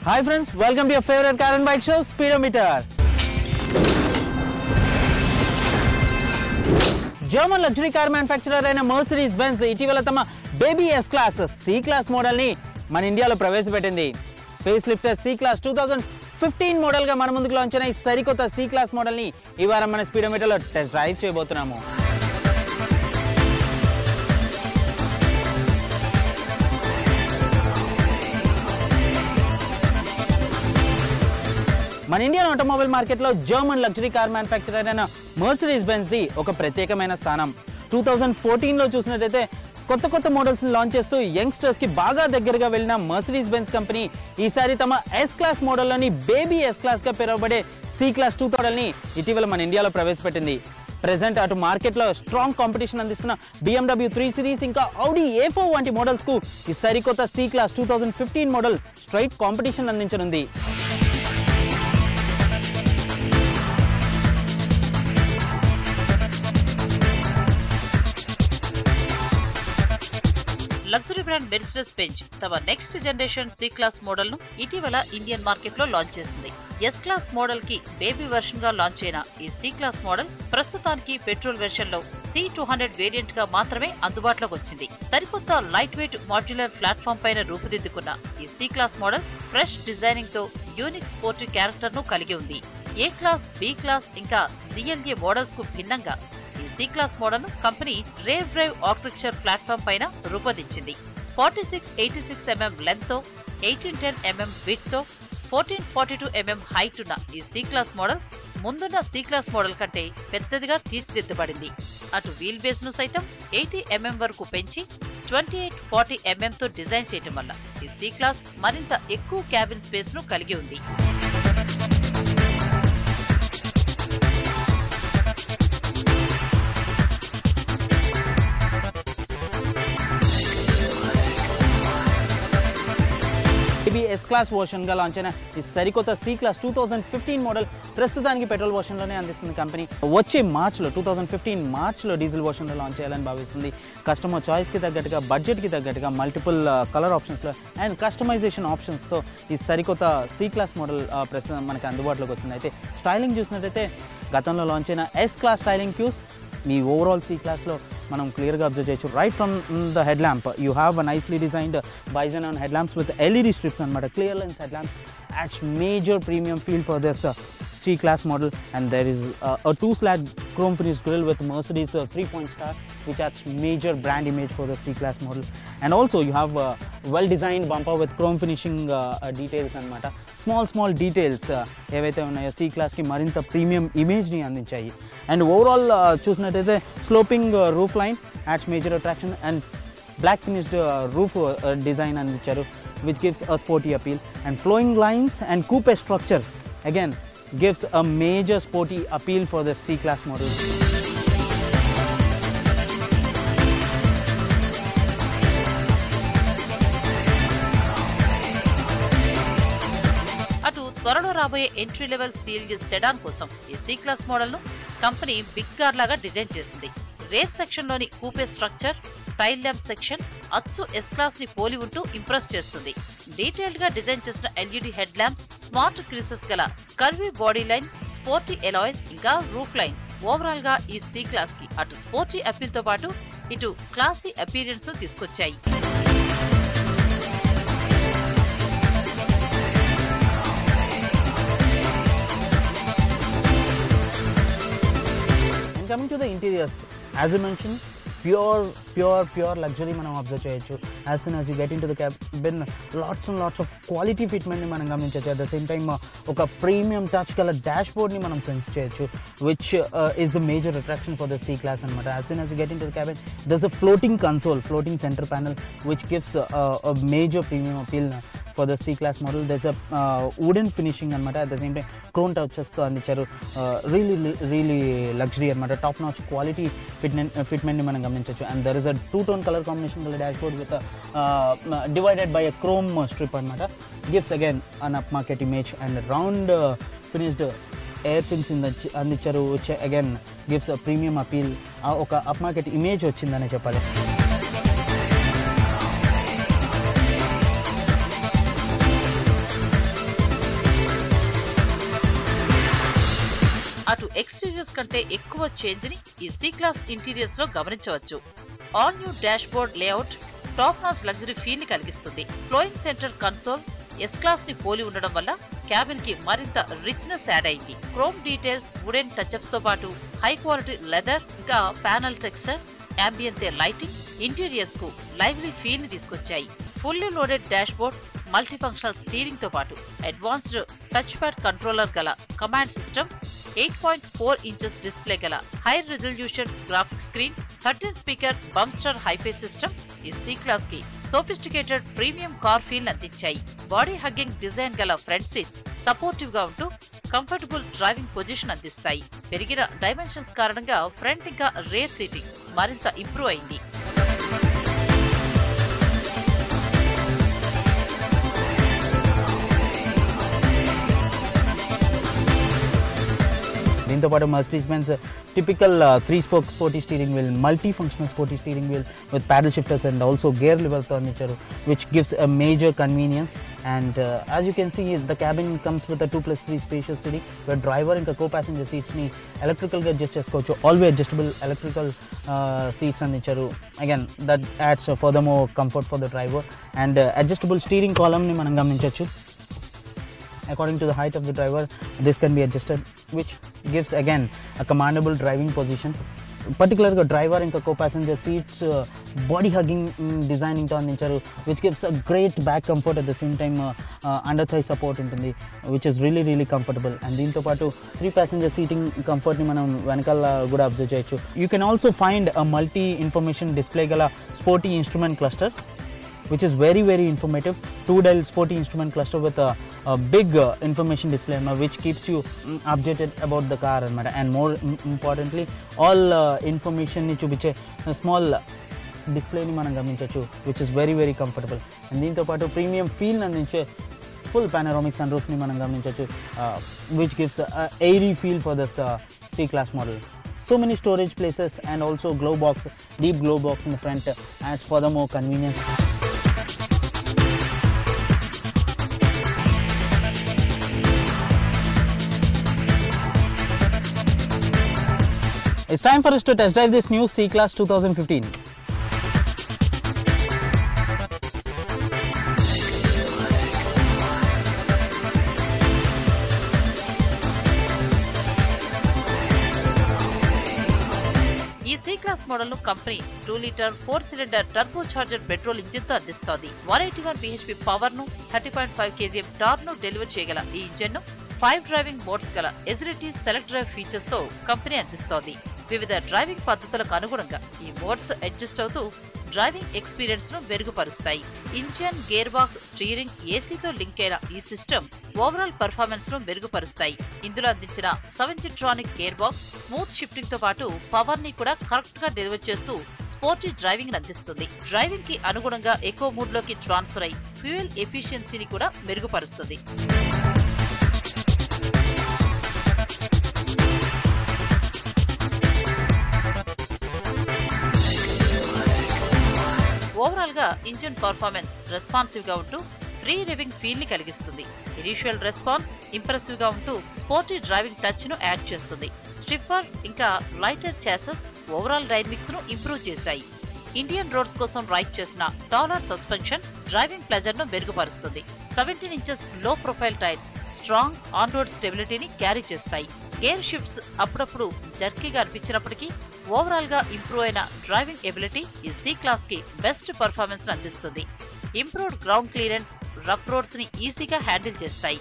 Hi friends, welcome to your favorite car and bike show, Speedometer. German luxury car manufacturer అయిన Mercedes-Benz ఇటీవల తమ baby S-Class C-Class model ని మన ఇండియాలో ప్రవేశపెట్టింది. ఫేస్ లిఫ్టర్ C-Class 2015 మోడల్ గా మన ముందుకు లాంచ్ అయిన ఈ సరికొత్త C-Class మోడల్ ని ఈ వారం మన స్పీడోమీటర్ లో టెస్ట్ డ్రైవ్ చేయబోతున్నాము. మన ఇండియన్ ఆటోమొబైల్ మార్కెట్లో జర్మన్ లగ్జరీ కార్ మ్యానుఫ్యాక్చరర్ అయిన Mercedes-Benz ది ఒక ప్రత్యేకమైన స్థానం. 2014లో చూసినట్లయితే కొత్త మోడల్స్ లాంచ్ చేస్తూ యంగ్స్టర్స్ కి బాగా దగ్గరగా వెళ్ళిన Mercedes-Benz కంపెనీ ఈసారి తమ S-Class మోడల్లోని బేబీ S-Class గా పిలువబడే C-Class 2 మోడల్ని ఇటీవల మన ఇండియాలో ప్రవేశపెట్టింది. ప్రెజెంట్ అటు మార్కెట్లో స్ట్రాంగ్ కాంపిటీషన్ అందిస్తున్న BMW 3 సిరీస్ ఇంకా Audi A4 వంటి మోడల్స్ కు ఈ సరికొత్త C-Class 2015 మోడల్ స్ట్రైట్ కాంపిటీషన్ అందించనుంది. లగ్జరీ బ్రాండ్ Mercedes-Benz తమ నెక్స్ట్ జనరేషన్ C-Class మోడల్ ను ఇటీవల ఇండియన్ మార్కెట్ లో లాంచ్ చేసింది. S-Class మోడల్ కి బేబీ వెర్షన్ గా లాంచ్ అయిన ఈ C-Class మోడల్ ప్రస్తుతానికి పెట్రోల్ వెర్షన్ లో C200 వేరియంట్ గా మాత్రమే అందుబాటులోకి వచ్చింది. సరికొత్త లైట్ వెయిట్ మాడ్యులర్ ప్లాట్ఫామ్ పైన రూపుదిద్దుకున్న ఈ C-Class మోడల్ ఫ్రెష్ డిజైనింగ్ తో యూనిక్ స్పోర్టీ క్యారెక్టర్ ను కలిగి ఉంది. A-Class, B-Class ఇంకా GLA మోడల్స్ కు భిన్నంగా ఈ C-Class మోడల్ ను company rare drive architecture platform పైన రూపొందించింది. 4686 mm లెంత్ తో 1810 mm విడ్త్ తో 1442 mm హైట్ ఉన్న ఈ C-Class మోడల్ ముందున్న C-Class మోడల్ కంటే పెద్దదిగా తీర్చిదిద్దబడింది. అటు వీల్ బేస్ ను సైతం 80 mm వరకు పెంచి 2840 mm తో డిజైన్ చేయడం వల్ల ఈ C-Class మరింత ఎక్కువ క్యాబిన్ స్పేస్ ను కలిగి ఉంది. S-Class వర్షన్ గా లాంచ్ అయిన ఈ సరికొత్త C-Class 2015 మోడల్ ప్రస్తుతానికి పెట్రోల్ వర్షన్ లోనే అందిస్తుంది కంపెనీ. వచ్చే మార్చ్లో 2015 మార్చ్లో డీజిల్ వర్షన్ లో లాంచ్ చేయాలని భావిస్తుంది. కస్టమర్ చాయిస్ కి తగ్గట్టుగా బడ్జెట్ కి తగ్గట్టుగా మల్టిపుల్ కలర్ ఆప్షన్స్ లో అండ్ కస్టమైజేషన్ ఆప్షన్స్ తో ఈ సరికొత్త C-Class మోడల్ ప్రస్తుతం మనకి అందుబాటులోకి వచ్చింది. అయితే స్టైలింగ్ చూసినట్టయితే గతంలో లాంచ్ అయిన S-Class స్టైలింగ్ క్యూస్ మీ ఓవరాల్ C-Class లో మనం క్లియర్గా అబ్జర్వ్ చేయొచ్చు. Right from the head lamp you have a nicely designed Bison head lamps with LED strips అనమాట. Clear lens head lamps adds major premium feel for this C-Class model, and there is a 2-slat chrome finish grille with Mercedes 3-point star, which adds major brand image for the C-Class model. And also you have a well-designed bumper with chrome finishing details anamata. Small details ఏవైతే ఉన్నాయో C-Class కి మరింత premium image ని అందించాయి. And overall చూసినట్టయితే sloping roof line adds major attraction and black finished roof design అందించారు, which gives a sporty appeal. And flowing lines and coupe structure again gives a major sporty appeal for the C-Class model. అటు త్వరలో రాబోయే entry level CLA sedan కోసం ఈ C-Class model ను company big car లాగా design చేసింది. Race section లోని కూపే structure, tail lamp section అచ్చు S-Class ని పోలి ఉంటూ ఇంప్రెస్ చేస్తుంది. డీటెయిల్డ్ గా డిజైన్ చేసిన LED హెడ్ ల్యాంప్స్, స్మార్ట్ క్రీసెస్ గల curvy body line, sporty alloys ఇంకా రూఫ్ లైన్ ఓవరాల్ గా ఈ C-Class కి అటు స్పోర్టీ అపీల్ తో పాటు ఇటు క్లాసీ అపీరియన్స్ ను తీసుకొచ్చాయి. Coming to the interiors, as I mentioned, pure luxury మనం అబ్జర్వ్ చేయొచ్చు. as soon as you get into the cabin, lots and lots of quality fitment ని మనం గమనించవచ్చు. at the same time ఒక premium touch colour dash board ని మనం sense చేయొచ్చు, which is the major attraction for the C-Class అనమాట. as soon as you get into the cabin, there's a floating console, floating center panel, which gives a major premium appeal for the C-Class model. There's a wooden finishing అనమాట. at the same time chrome touches తో అందించారు. really luxury అనమాట. top notch quality fitment ని మనం గమనించవచ్చు. and there is a two-tone color combination color dashboard with a divided by a chrome strip అనమాట. gives again an upmarket image and round finished air pins అందించారు, which again gives a premium appeal. ఒక upmarket image వచ్చిందని చెప్పాలి. Exteriors కంటే ఎక్కువ change ని ఈ C class interiors లో గమనించవచ్చు. All new dashboard layout top notch luxury feel ని కలిగిస్తుంది. Flowing centre console S class ని పోలి ఉండడం వల్ల క్యాబిన్ కి మరింత రిచ్నెస్ యాడ్ అయింది. క్రోమ్ డీటెయిల్స్, వుడెన్ టచ్అప్స్ తో పాటు హై క్వాలిటీ లెదర్, ఇంకా panel texture, ambient lighting interiors కు లైవ్లీ ఫీల్ ని తీసుకొచ్చాయి. Fully loaded dashboard, multifunctional steering తో పాటు అడ్వాన్స్డ్ టచ్ ప్యాడ్ కంట్రోలర్ గల కమాండ్ సిస్టమ్, 8.4 ఇంచెస్ డిస్ప్లే గల high resolution graphics screen, 13 speaker Burmester hifi system ఈ C class కి sophisticated premium car feel అందించాయి. Body hugging design గల front seats supportive గా ఉంటూ కంఫర్టబుల్ డ్రైవింగ్ పొజిషన్ అందిస్తాయి. పెరిగిన డైమెన్షన్స్ కారణంగా ఫ్రంట్ ఇంకా రేర్ సీటింగ్ మరింత ఇంప్రూవ్ అయింది. దీంతో పాటు Mercedes-Benz typical 3-spoke sporty steering wheel, multi-functional sporty steering wheel with paddle shifters and also gear lever furniture, which gives a major convenience. And as you can see, the cabin comes with a 2+3 spacious seating where driver and co-passenger seats ni electrical ga adjust chesukochu. Always adjustable electrical seats andicharu. Again, that adds furthermore comfort for the driver. And adjustable steering column ni manam gamaninchochu. According to the height of the driver, this can be adjusted, which gives again a commandable driving position. Particularly driver and co-passenger seats body hugging designing to andicharu, which gives a great back comfort at the same time under thigh support untundi, which is really comfortable. And deento paatu 3 passenger seating comfort ni manam venakala kuda observe cheyochu. You can also find a multi information display gala sporty instrument cluster, which is very informative. 2-dial sporty instrument cluster with a big information display, which keeps you updated about the car, and more importantly, all information ni chupiche small display ni manam gaminchochu, which is very comfortable. And deento paatu premium feel andinche full panoramic sunroof ni manam gaminchochu, which gives a airy feel for this C class model. So many storage places and also glove box, deep glove box in the front adds furthermore convenience. It's time for us to test drive this new C Class 2015. ఈ C class modal ను company 2 litre 4 cylinder turbo charger petrol engine తో అందిస్తోంది. 181 bhp power ను 30.5 kgm torque ను deliver చేయగల ఈ engine ను 5 driving modes గల ఎజిలిటీ సెలెక్ట్ డ్రైవ్ ఫీచర్స్ తో కంపెనీ అందిస్తోంది. వివిధ డ్రైవింగ్ పద్ధతులకు అనుగుణంగా ఈ మోడ్స్ అడ్జస్ట్ అవుతూ డ్రైవింగ్ ఎక్స్పీరియన్స్ ను మెరుగుపరుస్తాయి. ఇంజిన్, గేర్ బాక్స్, స్టీరింగ్, ఏసీతో లింక్ అయిన ఈ సిస్టమ్ ఓవరాల్ పర్ఫార్మెన్స్ ను మెరుగుపరుస్తాయి. ఇందులో అందించిన 7-Jitronic gear box smooth shifting తో పాటు పవర్ ని కూడా కరెక్ట్ గా డెలివర్ చేస్తూ స్పోర్టీ డ్రైవింగ్ అందిస్తుంది. డ్రైవింగ్ కి అనుగుణంగా ఎకో మూడ్ లోకి ట్రాన్స్ఫర్ అయి ఫ్యూయల్ ఎఫిషియన్సీని కూడా మెరుగుపరుస్తుంది. ఓవరాల్ గా ఇంజిన్ పర్ఫార్మెన్స్ రెస్పాన్సివ్ గా ఉంటూ ఫ్రీ రివింగ్ ఫీల్ ని కలిగిస్తుంది. ఇనిషియల్ రెస్పాన్స్ ఇంప్రెసివ్ గా ఉంటూ స్పోర్టీ డ్రైవింగ్ టచ్ ను యాడ్ చేస్తుంది. స్టిఫర్ ఇంకా లైటర్ చాసెస్ ఓవరాల్ డైనమిక్స్ ను ఇంప్రూవ్ చేశాయి. ఇండియన్ రోడ్స్ కోసం రైడ్ చేసిన టాలర్ సస్పెన్షన్ డ్రైవింగ్ ప్లెజర్ ను మెరుగుపరుస్తుంది. 17 inches low profile tyres strong on road స్టెబిలిటీని క్యారీ చేస్తాయి. గేర్ షిఫ్ట్స్ అప్పుడప్పుడు జర్కీగా అనిపించినప్పటికీ ఓవరాల్ గా ఇంప్రూవ్ అయిన డ్రైవింగ్ ఎబిలిటీ ఈ సి క్లాస్ కి బెస్ట్ పర్ఫార్మెన్స్ ను అందిస్తుంది. Improved ground clearance rough roads ని ఈజీగా హ్యాండిల్ చేస్తాయి.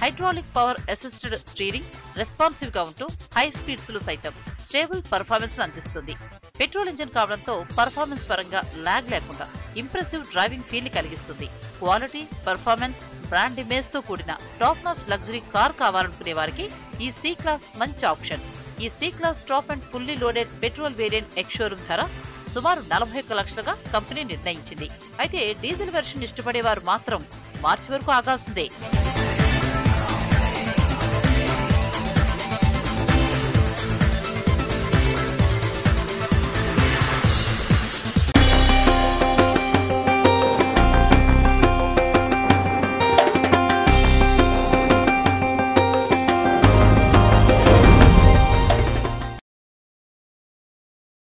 Hydraulic power assisted steering responsive గా ఉంటూ హై స్పీడ్స్ లో సైతం స్టేబుల్ పర్ఫార్మెన్స్ అందిస్తుంది. పెట్రోల్ ఇంజిన్ కావడంతో పర్ఫార్మెన్స్ పరంగా లాగ్ లేకుండా ఇంప్రెసివ్ డ్రైవింగ్ ఫీల్ ని కలిగిస్తుంది. క్వాలిటీ, పర్ఫార్మెన్స్, బ్రాండ్ ఇమేజ్ తో కూడిన టాప్ నాచ్ లగ్జరీ కార్ కావాలనుకునే వారికి ఈ సి క్లాస్ మంచి ఆప్షన్. ఈ C class top and fully loaded petrol variant ex showroom ధర సుమారు 41 లక్షలుగా కంపెనీ నిర్ణయించింది. అయితే డీజిల్ వెర్షన్ ఇష్టపడే వారు మాత్రం మార్చి వరకు ఆగాల్సిందే.